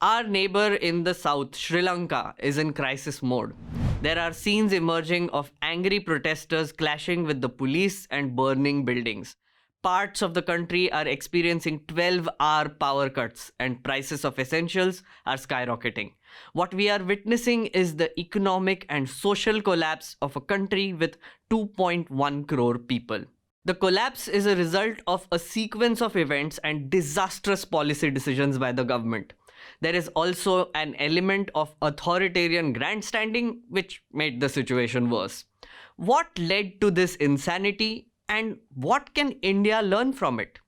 Our neighbor in the south, Sri Lanka, is in crisis mode. There are scenes emerging of angry protesters clashing with the police and burning buildings. Parts of the country are experiencing 12-hour power cuts, and prices of essentials are skyrocketing. What we are witnessing is the economic and social collapse of a country with 2.1 crore people. The collapse is a result of a sequence of events and disastrous policy decisions by the government. There is also an element of authoritarian grandstanding which made the situation worse. What led to this insanity and what can India learn from it?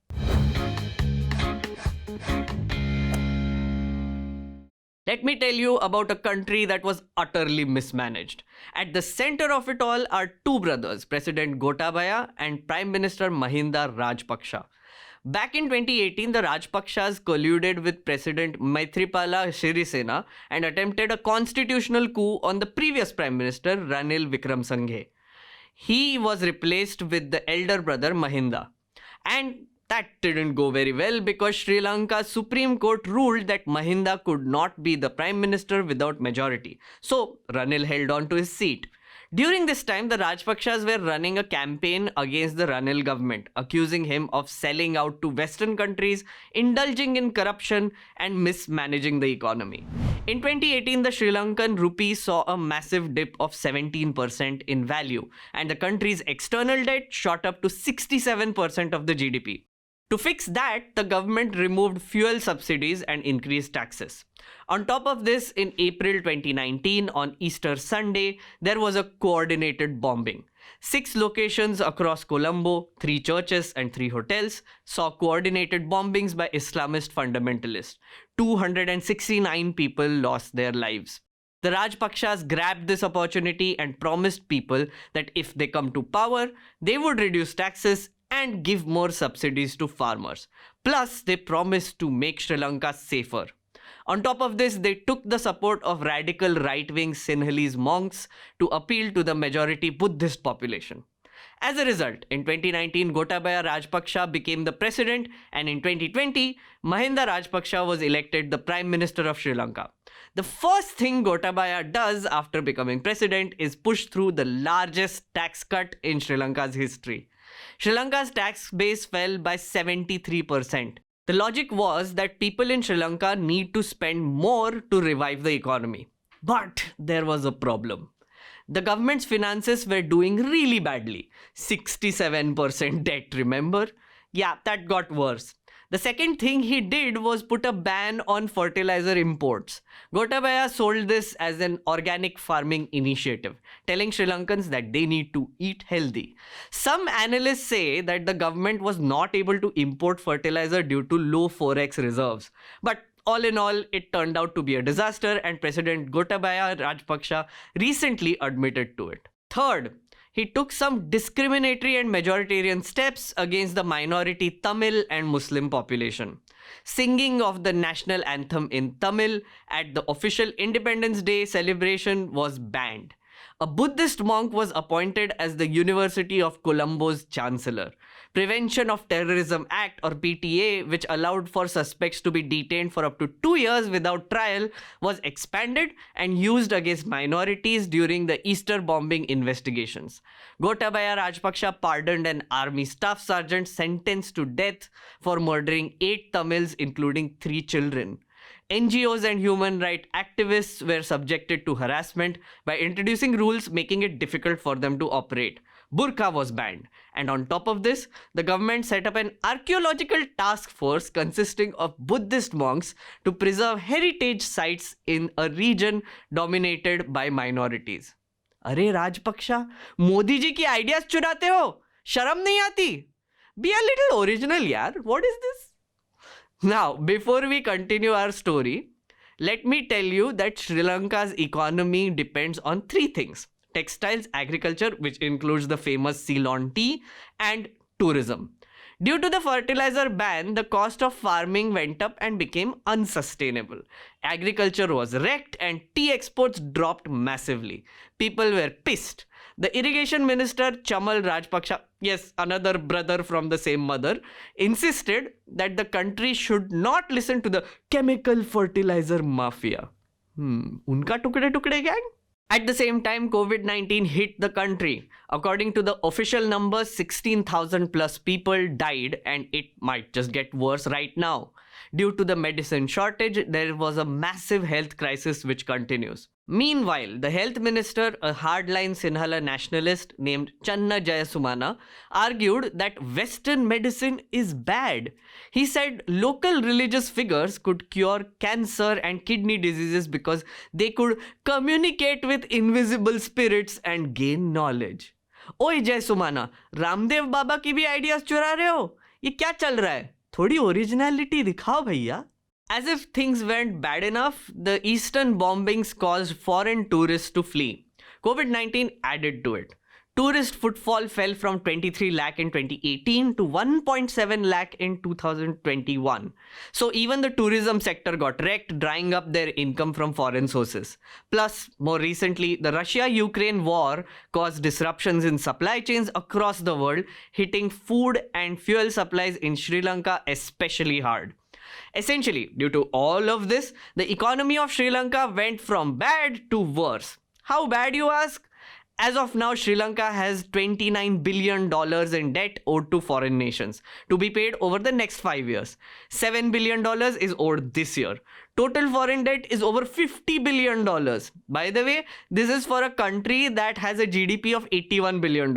Let me tell you about a country that was utterly mismanaged. At the center of it all are two brothers, President Gotabaya and Prime Minister Mahinda Rajapaksa. Back in 2018, the Rajapakshas colluded with President Maithripala Sirisena and attempted a constitutional coup on the previous Prime Minister Ranil Wickremesinghe. He was replaced with the elder brother Mahinda. And that didn't go very well because Sri Lanka's Supreme Court ruled that Mahinda could not be the Prime Minister without majority. So Ranil held on to his seat. During this time, the Rajapakshas were running a campaign against the Ranil government, accusing him of selling out to Western countries, indulging in corruption, and mismanaging the economy. In 2018, the Sri Lankan rupee saw a massive dip of 17% in value, and the country's external debt shot up to 67% of the GDP. To fix that, the government removed fuel subsidies and increased taxes. On top of this, in April 2019, on Easter Sunday, there was a coordinated bombing. 6 locations across Colombo, 3 churches and 3 hotels saw coordinated bombings by Islamist fundamentalists. 269 people lost their lives. The Rajapakshas grabbed this opportunity and promised people that if they come to power, they would reduce taxes and give more subsidies to farmers. Plus, they promised to make Sri Lanka safer. On top of this, they took the support of radical right-wing Sinhalese monks to appeal to the majority Buddhist population. As a result, in 2019, Gotabaya Rajapaksa became the president, and in 2020, Mahinda Rajapaksa was elected the Prime Minister of Sri Lanka. The first thing Gotabaya does after becoming president is push through the largest tax cut in Sri Lanka's history. Sri Lanka's tax base fell by 73%. The logic was that people in Sri Lanka need to spend more to revive the economy. But there was a problem. The government's finances were doing really badly. 67% debt, remember? Yeah, that got worse. The second thing he did was put a ban on fertilizer imports. Gotabaya sold this as an organic farming initiative, telling Sri Lankans that they need to eat healthy. Some analysts say that the government was not able to import fertilizer due to low forex reserves. But all in all, it turned out to be a disaster, and President Gotabaya Rajapaksa recently admitted to it. Third, he took some discriminatory and majoritarian steps against the minority Tamil and Muslim population. Singing of the national anthem in Tamil at the official Independence Day celebration was banned. A Buddhist monk was appointed as the University of Colombo's chancellor. Prevention of Terrorism Act or PTA, which allowed for suspects to be detained for up to 2 years without trial, was expanded and used against minorities during the Easter bombing investigations. Gotabaya Rajapaksa pardoned an army staff sergeant sentenced to death for murdering 8 Tamils, including 3 children. NGOs and human rights activists were subjected to harassment by introducing rules making it difficult for them to operate. Burqa was banned. And on top of this, the government set up an archaeological task force consisting of Buddhist monks to preserve heritage sites in a region dominated by minorities. अरे राजपक्षा, मोदी जी की ideas चुराते हो? शर्म नहीं आती? Be a little original, yaar. What is this? Now, before we continue our story, let me tell you that Sri Lanka's economy depends on 3 things: textiles, agriculture, which includes the famous Ceylon tea, and tourism. Due to the fertilizer ban, the cost of farming went up and became unsustainable. Agriculture was wrecked and tea exports dropped massively. People were pissed. The irrigation minister Chamal Rajpaksha, yes, another brother from the same mother, insisted that the country should not listen to the chemical fertilizer mafia. Unka tukde tukde gang? At the same time, COVID-19 hit the country. According to the official numbers, 16,000 plus people died, and it might just get worse right now. Due to the medicine shortage, there was a massive health crisis which continues. Meanwhile, the health minister, a hardline Sinhala nationalist named Channa Jayasumana, argued that Western medicine is bad. He said local religious figures could cure cancer and kidney diseases because they could communicate with invisible spirits and gain knowledge. ओए जयसुमाना, रामदेव बाबा की भी ideas चुरा रहे हो? ये क्या चल रहा है? थोड़ी ओरिजिनलिटी दिखाओ भैया. As if things weren't bad enough, the eastern bombings caused foreign tourists to flee. COVID-19 added to it. Tourist footfall fell from 23 lakh in 2018 to 1.7 lakh in 2021. So even the tourism sector got wrecked, drying up their income from foreign sources. Plus, more recently, the Russia-Ukraine war caused disruptions in supply chains across the world, hitting food and fuel supplies in Sri Lanka especially hard. Essentially, due to all of this, the economy of Sri Lanka went from bad to worse. How bad, you ask? As of now, Sri Lanka has $29 billion in debt owed to foreign nations to be paid over the next 5 years. $7 billion is owed this year. Total foreign debt is over $50 billion. By the way, this is for a country that has a GDP of $81 billion.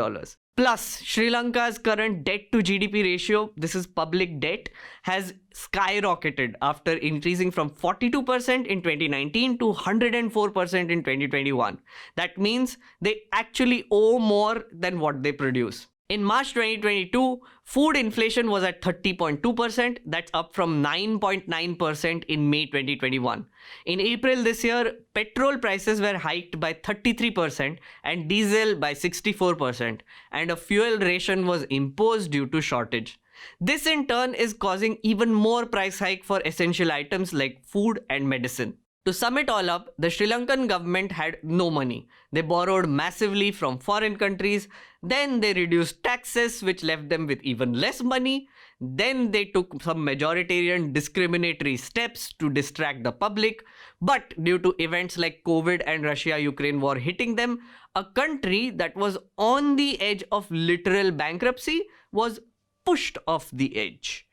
Plus, Sri Lanka's current debt to GDP ratio, this is public debt, has skyrocketed after increasing from 42% in 2019 to 104% in 2021. That means they actually owe more than what they produce. In March 2022, food inflation was at 30.2%. That's up from 9.9% in May 2021. In April this year, petrol prices were hiked by 33% and diesel by 64%, and a fuel ration was imposed due to shortage. This in turn is causing even more price hike for essential items like food and medicine. To sum it all up, the Sri Lankan government had no money. They borrowed massively from foreign countries. Then they reduced taxes, which left them with even less money. Then they took some majoritarian discriminatory steps to distract the public. But due to events like COVID and Russia-Ukraine war hitting them, a country that was on the edge of literal bankruptcy was pushed off the edge.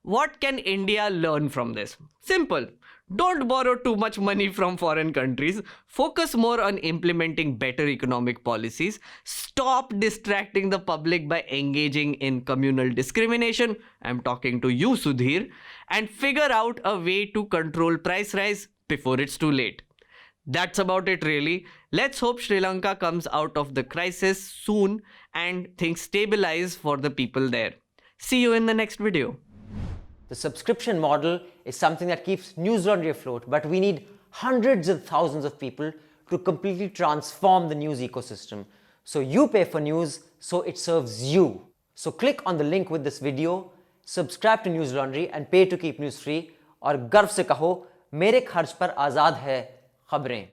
What can India learn from this? Simple. Don't borrow too much money from foreign countries. Focus more on implementing better economic policies. Stop distracting the public by engaging in communal discrimination. I'm talking to you, Sudhir. And figure out a way to control price rise before it's too late. That's about it really. Let's hope Sri Lanka comes out of the crisis soon and things stabilize for the people there. See you in the next video. The subscription model is something that keeps News Laundry afloat, but we need hundreds of thousands of people to completely transform the news ecosystem. So you pay for news, so it serves you. So click on the link with this video, subscribe to News Laundry and pay to keep news free, और गर्व से कहो मेरे खर्च पर आज़ाद है खबरें.